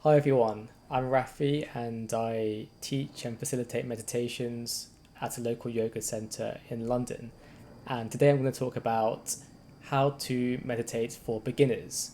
Hi everyone, I'm Rafi and I teach and facilitate meditations at a local yoga center in London. And today I'm going to talk about how to meditate for beginners,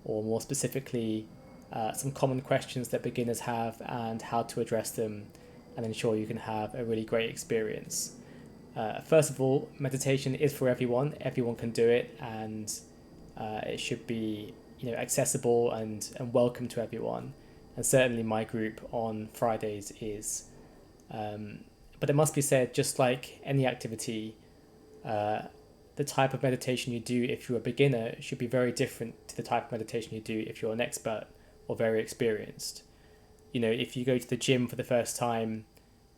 or more specifically, some common questions that beginners have and how to address them and ensure you can have a really great experience. First of all, meditation is for everyone. Everyone can do it, and it should be accessible and welcome to everyone. And certainly, my group on Fridays is. But it must be said, just like any activity, uh, the type of meditation you do if you're a beginner should be very different to the type of meditation you do if you're an expert or very experienced. If you go to the gym for the first time,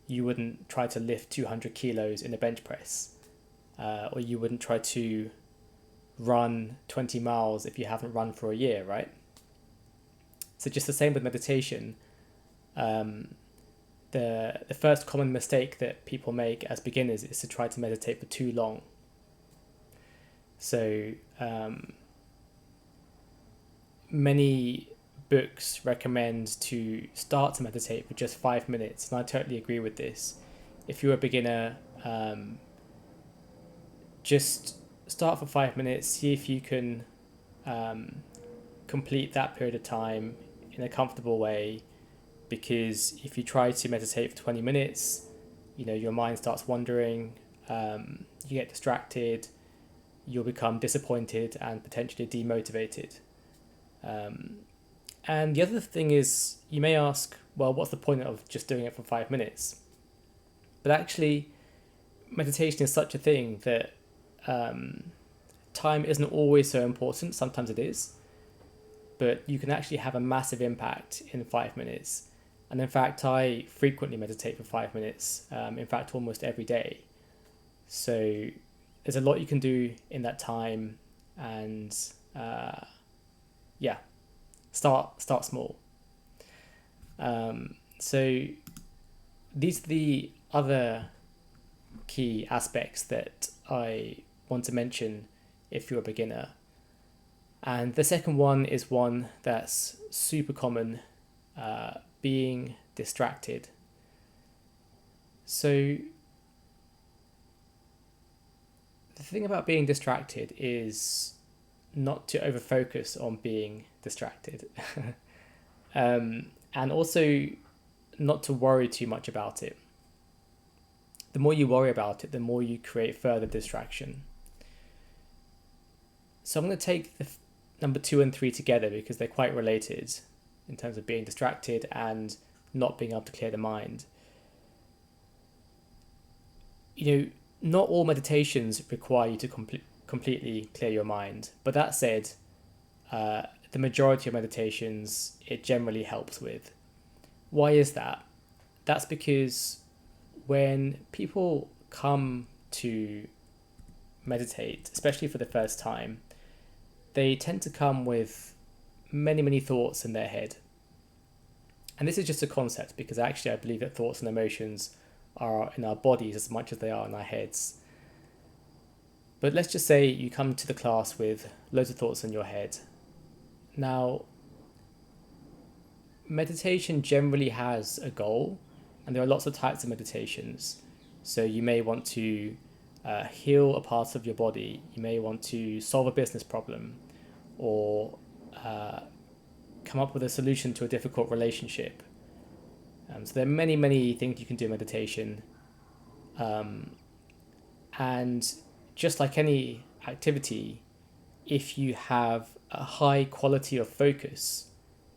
you wouldn't try to lift 200 kilos in a bench press, or you wouldn't try to run 20 miles if you haven't run for a year, right? So just the same with meditation. Um, the first common mistake that people make as beginners is to try to meditate for too long. So many books recommend to start to meditate for just 5 minutes, and I totally agree with this. If you're a beginner, just start for 5 minutes, see if you can um, complete that period of time in a comfortable way. Because if you try to meditate for 20 minutes, your mind starts wandering, you get distracted, you'll become disappointed and potentially demotivated. Um, and the other thing is, you may ask, well, what's the point of just doing it for 5 minutes? But actually, meditation is such a thing that um, time isn't always so important. Sometimes it is, but you can actually have a massive impact in 5 minutes. And in fact, I frequently meditate for 5 minutes, in fact, almost every day. So there's a lot you can do in that time, and yeah, start small. So these are the other key aspects that I want to mention if you're a beginner. And the second one is one that's super common, being distracted. So the thing about being distracted is not to overfocus on being distracted, and also not to worry too much about it. The more you worry about it, the more you create further distraction. So I'm going to take the number 2 and 3 together because they're quite related in terms of being distracted and not being able to clear the mind. Not all meditations require you to completely clear your mind, but that said, the majority of meditations it generally helps with. Why is that? That's because when people come to meditate, especially for the first time, they tend to come with many, many thoughts in their head. And this is just a concept because actually I believe that thoughts and emotions are in our bodies as much as they are in our heads. But let's just say you come to the class with loads of thoughts in your head. Now, meditation generally has a goal, and there are lots of types of meditations. So you may want to heal a part of your body, you may want to solve a business problem, or come up with a solution to a difficult relationship. So there are many, many things you can do in meditation. And just like any activity, if you have a high quality of focus,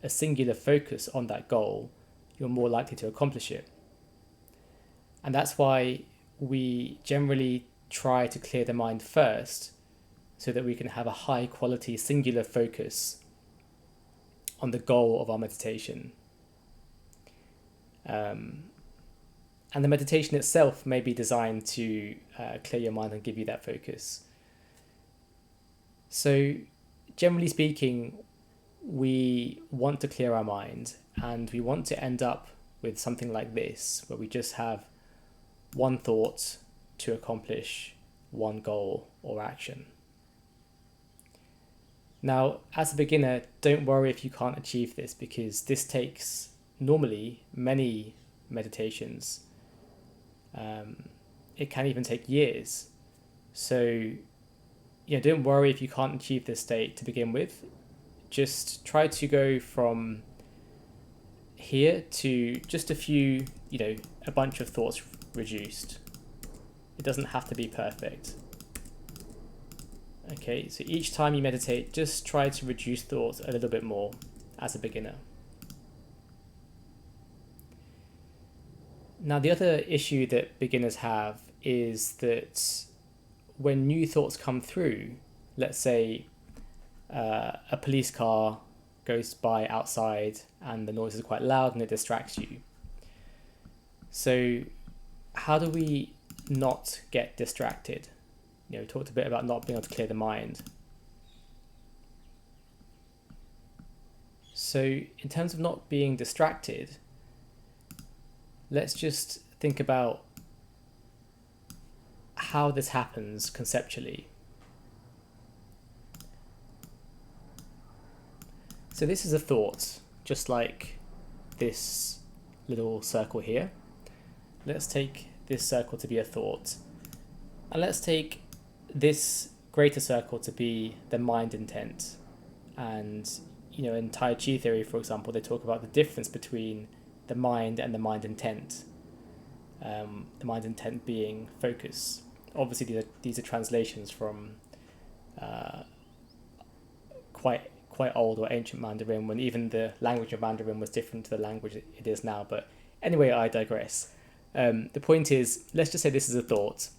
a singular focus on that goal, you're more likely to accomplish it. And that's why we generally try to clear the mind first so that we can have a high quality singular focus on the goal of our meditation. And the meditation itself may be designed to clear your mind and give you that focus. So generally speaking, we want to clear our mind and we want to end up with something like this, where we just have one thought to accomplish one goal or action. Now, as a beginner, don't worry if you can't achieve this, because this takes normally many meditations. Um, it can even take years. So, don't worry if you can't achieve this state to begin with. Just try to go from here to just a few, a bunch of thoughts reduced. It doesn't have to be perfect. Okay, so each time you meditate, just try to reduce thoughts a little bit more as a beginner. Now, the other issue that beginners have is that when new thoughts come through, let's say a police car goes by outside and the noise is quite loud and it distracts you. So how do we not get distracted? We talked a bit about not being able to clear the mind. So in terms of not being distracted, let's just think about how this happens conceptually. So this is a thought, just like this little circle here. Let's take this circle to be a thought. And let's take this greater circle to be the mind intent. And, in Tai Chi theory, for example, they talk about the difference between the mind and the mind intent. The mind intent being focus. Obviously, these are translations from quite old or ancient Mandarin, when even the language of Mandarin was different to the language it is now. But anyway, I digress. The point is, let's just say this is a thought.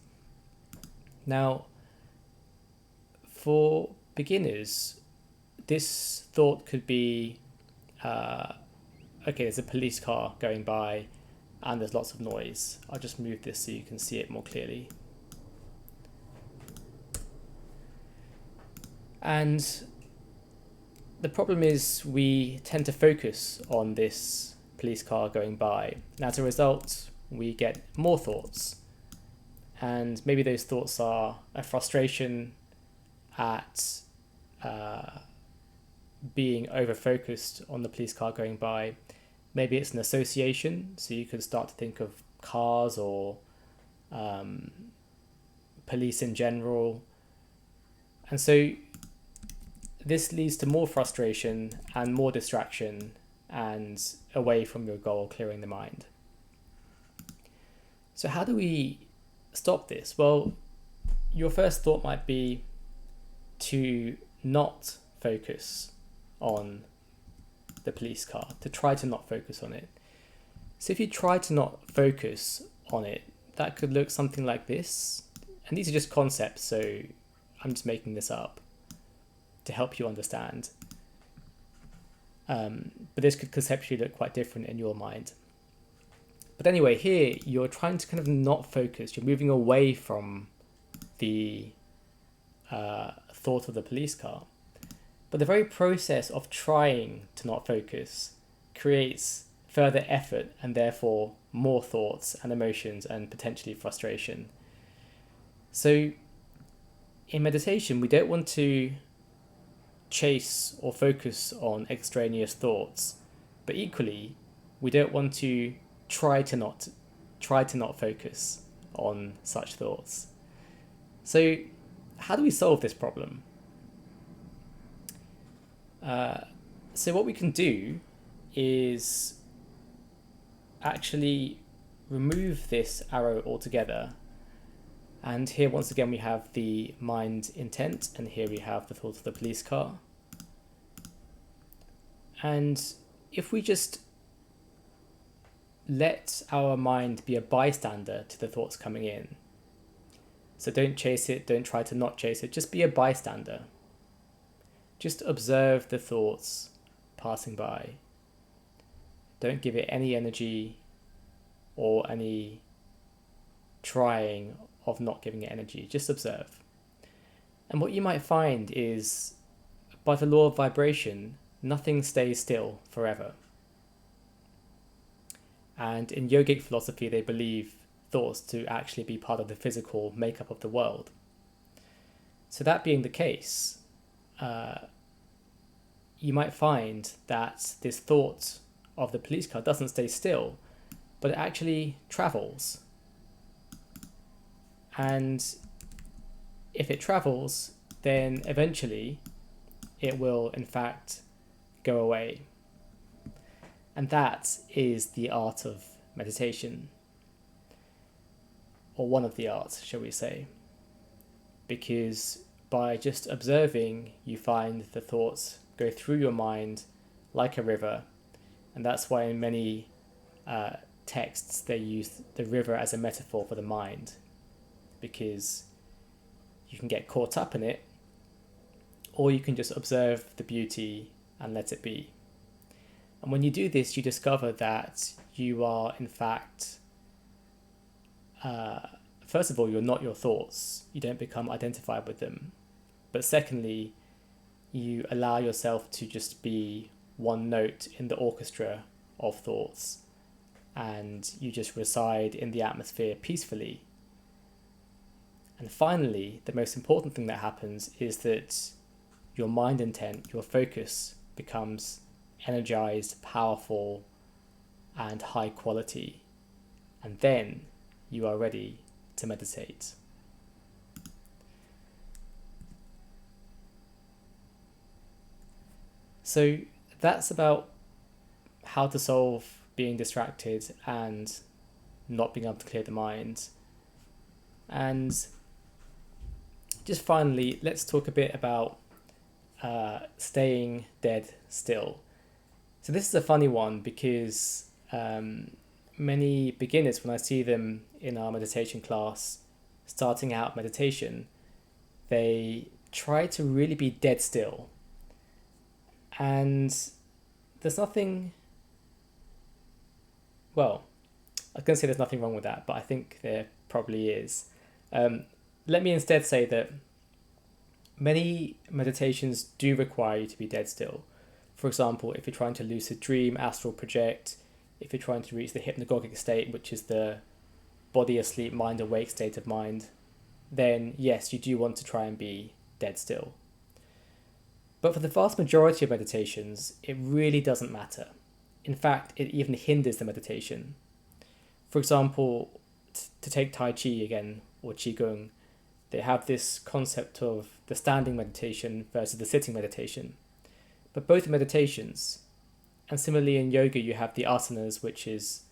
Now, for beginners, this thought could be, okay, there's a police car going by and there's lots of noise. I'll just move this so you can see it more clearly. And the problem is we tend to focus on this police car going by. And as a result, we get more thoughts. And maybe those thoughts are a frustration at being over-focused on the police car going by. Maybe it's an association, so you could start to think of cars or police in general. And so this leads to more frustration and more distraction and away from your goal, clearing the mind. So how do we stop this? Well, your first thought might be to not focus on the police car, to try to not focus on it. So if you try to not focus on it, that could look something like this. And these are just concepts, so I'm just making this up to help you understand. But this could conceptually look quite different in your mind. But anyway, here you're trying to kind of not focus. You're moving away from the thought of the police car. But the very process of trying to not focus creates further effort and therefore more thoughts and emotions and potentially frustration. So in meditation, we don't want to chase or focus on extraneous thoughts, but equally, we don't want to try to not focus on such thoughts. So how do we solve this problem? So what we can do is actually remove this arrow altogether. And here, once again, we have the mind intent, and here we have the thought of the police car. And if we just let our mind be a bystander to the thoughts coming in, so don't chase it, don't try to not chase it, just be a bystander. Just observe the thoughts passing by. Don't give it any energy or any trying of not giving it energy. Just observe. And what you might find is, by the law of vibration, nothing stays still forever. And in yogic philosophy, they believe thoughts to actually be part of the physical makeup of the world. So that being the case, you might find that this thought of the police car doesn't stay still, but it actually travels. And if it travels, then eventually it will in fact go away. And that is the art of meditation, or one of the arts, shall we say. Because by just observing, you find the thoughts go through your mind like a river. And that's why in many texts they use the river as a metaphor for the mind, because you can get caught up in it, or you can just observe the beauty and let it be. And when you do this, you discover that you are in fact, first of all, you're not your thoughts. You don't become identified with them. But secondly, you allow yourself to just be one note in the orchestra of thoughts, and you just reside in the atmosphere peacefully. And finally, the most important thing that happens is that your mind intent, your focus, becomes energized, powerful, and high quality. And then you are ready to meditate. So that's about how to solve being distracted and not being able to clear the mind. And just finally, let's talk a bit about staying dead still. So this is a funny one because many beginners, when I see them in our meditation class, starting out meditation, they try to really be dead still. And there's nothing, well, I was going to say there's nothing wrong with that, but I think there probably is. Let me instead say that many meditations do require you to be dead still. For example, if you're trying to lucid dream, astral project, if you're trying to reach the hypnagogic state, which is the body asleep, mind awake state of mind, then yes, you do want to try and be dead still. But for the vast majority of meditations, it really doesn't matter. In fact, it even hinders the meditation. For example, to take Tai Chi again, or Qigong, they have this concept of the standing meditation versus the sitting meditation. But both are meditations. And similarly in yoga, you have the asanas, which is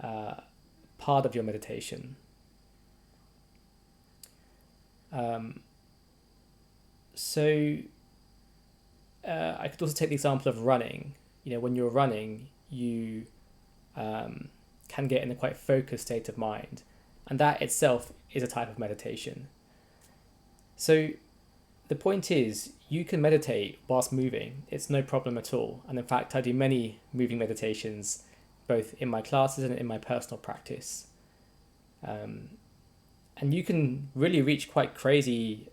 part of your meditation. I could also take the example of running. You know, when you're running, you can get in a quite focused state of mind. And that itself is a type of meditation. So the point is, you can meditate whilst moving. It's no problem at all. And in fact, I do many moving meditations, both in my classes and in my personal practice. And you can really reach quite crazy,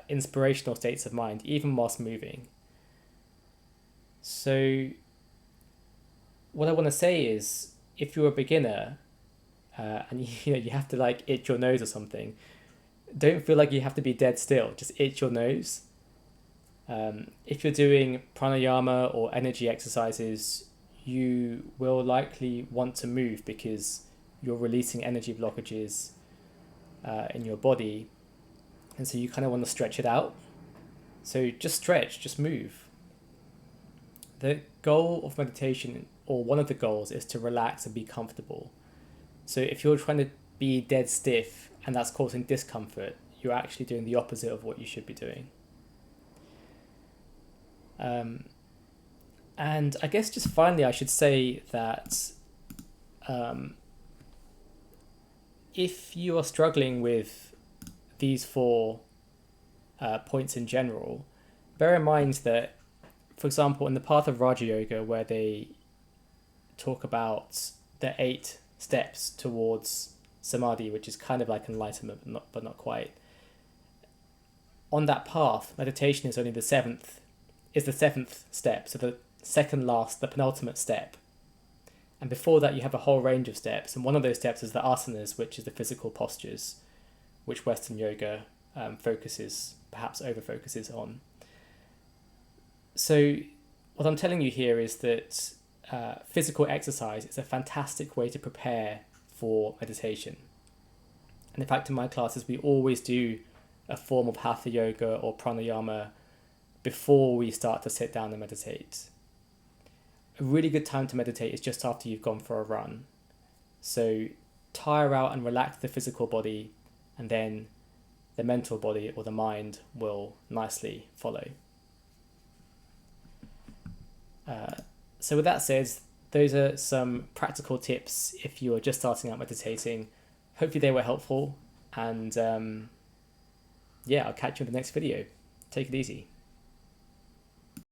inspirational states of mind, even whilst moving. So what I want to say is, if you're a beginner and you have to like itch your nose or something, don't feel like you have to be dead still. Just itch your nose. If you're doing pranayama or energy exercises, you will likely want to move because you're releasing energy blockages in your body, and so you kind of want to stretch it out. So just stretch, just move. The goal of meditation, or one of the goals, is to relax and be comfortable. So if you're trying to be dead stiff and that's causing discomfort, you're actually doing the opposite of what you should be doing. And I guess just finally I should say that if you are struggling with these four points in general, bear in mind that, for example, in the path of Raja Yoga, where they talk about the 8 steps towards samadhi, which is kind of like enlightenment, but not quite. On that path, meditation is only the seventh step, so the second last, the penultimate step. And before that, you have a whole range of steps, and one of those steps is the asanas, which is the physical postures, which Western yoga perhaps over focuses on. So what I'm telling you here is that physical exercise is a fantastic way to prepare for meditation. And in fact, in my classes, we always do a form of hatha yoga or pranayama before we start to sit down and meditate. A really good time to meditate is just after you've gone for a run. So tire out and relax the physical body, and then the mental body or the mind will nicely follow. So with that said, those are some practical tips if you're just starting out meditating. Hopefully they were helpful, and I'll catch you in the next video. Take it easy.